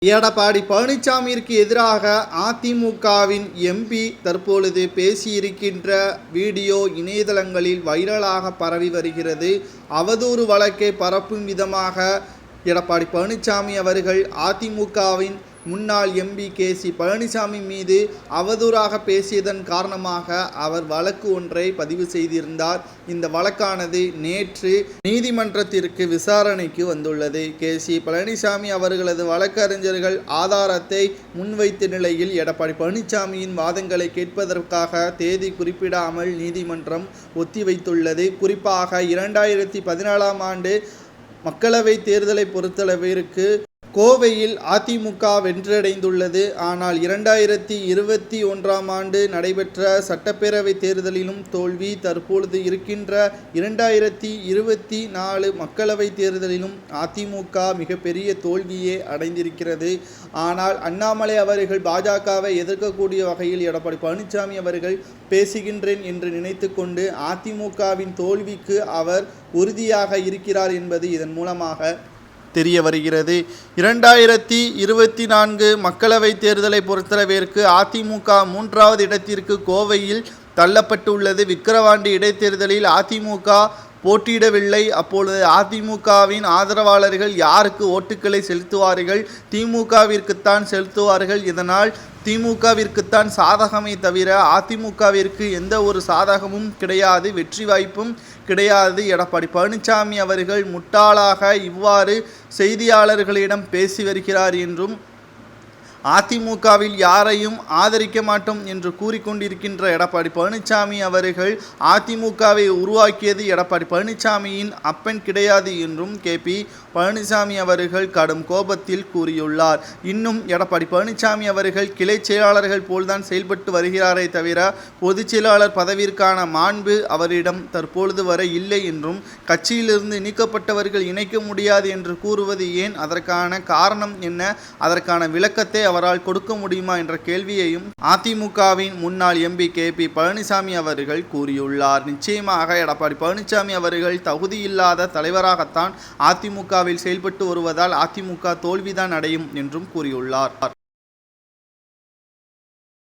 எடப்பாடி பழனிசாமிற்கு எதிராக அதிமுகவின் எம்பி தற்பொழுது பேசியிருக்கின்ற வீடியோ இணையதளங்களில் வைரலாக பரவி வருகிறது. அவதூறு வழக்கை பரப்பும் விதமாக எடப்பாடி பழனிசாமி அவர்கள் அதிமுகவின் முன்னாள் எம்பி கே.சி. பழனிசாமி மீது அவதூறாக பேசியதன் காரணமாக அவர் வழக்கு ஒன்றை பதிவு செய்திருந்தார். இந்த வழக்கானது நேற்று நீதிமன்றத்திற்கு விசாரணைக்கு வந்துள்ளது. கே.சி. பழனிசாமி அவர்களது வழக்கறிஞர்கள் ஆதாரத்தை முன்வைத்த நிலையில் எடப்பாடி பழனிசாமியின் வாதங்களை கேட்பதற்காக தேதி குறிப்பிடாமல் நீதிமன்றம் ஒத்திவைத்துள்ளது. குறிப்பாக 2014ஆம் ஆண்டு மக்களவை தேர்தலை பொறுத்தளவிற்கு கோவையில் அதிமுக வென்றடைந்துள்ளது. ஆனால் 2021ஆம் ஆண்டு நடைபெற்ற சட்டப்பேரவை தேர்தலிலும் தோல்வி. தற்பொழுது இருக்கின்ற 2024 மக்களவை தேர்தலிலும் அதிமுக மிகப்பெரிய தோல்வியே அடைந்திருக்கிறது. ஆனால் அண்ணாமலை அவர்கள் பாஜகவை எதிர்க்கக்கூடிய வகையில் எடப்பாடி பழனிசாமி அவர்கள் பேசுகின்றேன் என்று நினைத்து கொண்டு அதிமுகவின் தோல்விக்கு அவர் உறுதியாக இருக்கிறார் என்பது இதன் மூலமாக தெரிய வருகிறது. 2024 மக்களவை தேர்தலை பொறுத்தளவிற்கு அதிமுக 3வது இடத்திற்கு கோவையில் தள்ளப்பட்டுள்ளது. விக்கிரவாண்டி இடைத்தேர்தலில் அதிமுக போட்டியிடவில்லை. அப்பொழுது அதிமுகவின் ஆதரவாளர்கள் யாருக்கு ஓட்டுக்களை செலுத்துவார்கள்? திமுகவிற்குத்தான் செலுத்துவார்கள். இதனால் திமுகவிற்குத்தான் சாதகமே தவிர அதிமுகவிற்கு எந்த ஒரு சாதகமும் கிடையாது, வெற்றி வாய்ப்பும் கிடையாது. எடப்பாடி பழனிசாமி அவர்கள் முட்டாளாக இவ்வாறு செய்தியாளர்களிடம் பேசி வருகிறார் என்றும் அதிமுகவில் யாரையும் ஆதரிக்க மாட்டோம் என்று கூறிக்கொண்டிருக்கின்ற எடப்பாடி பழனிசாமி அவர்கள் அதிமுகவை உருவாக்கியது எடப்பாடி பழனிசாமியின் அப்பன் கிடையாது என்றும் கே.பி. பழனிசாமி அவர்கள் கடும் கோபத்தில் கூறியுள்ளார். இன்னும் எடப்பாடி பழனிசாமி அவர்கள் கிளை செயலாளர்கள் போல்தான் செயல்பட்டு வருகிறாரே தவிர பொதுச் செயலாளர் பதவிற்கான மாண்பு அவரிடம் தற்பொழுது வரை இல்லை என்றும் கட்சியிலிருந்து நீக்கப்பட்டவர்கள் இணைக்க முடியாது என்று கூறுவது ஏன்? அதற்கான காரணம் என்ன? அதற்கான விளக்கத்தை அவரால் கொடுக்க முடியுமா என்ற கேள்வியையும் அதிமுகவின் முன்னாள் எம்பி கே.பி. பழனிசாமி அவர்கள் கூறியுள்ளார். நிச்சயமாக எடப்பாடி பழனிசாமி அவர்கள் தகுதியில்லாத தலைவராகத்தான் அதிமுகவில் செயல்பட்டு வருவதால் அதிமுக தோல்விதான் அடையும் என்றும் கூறியுள்ளார்.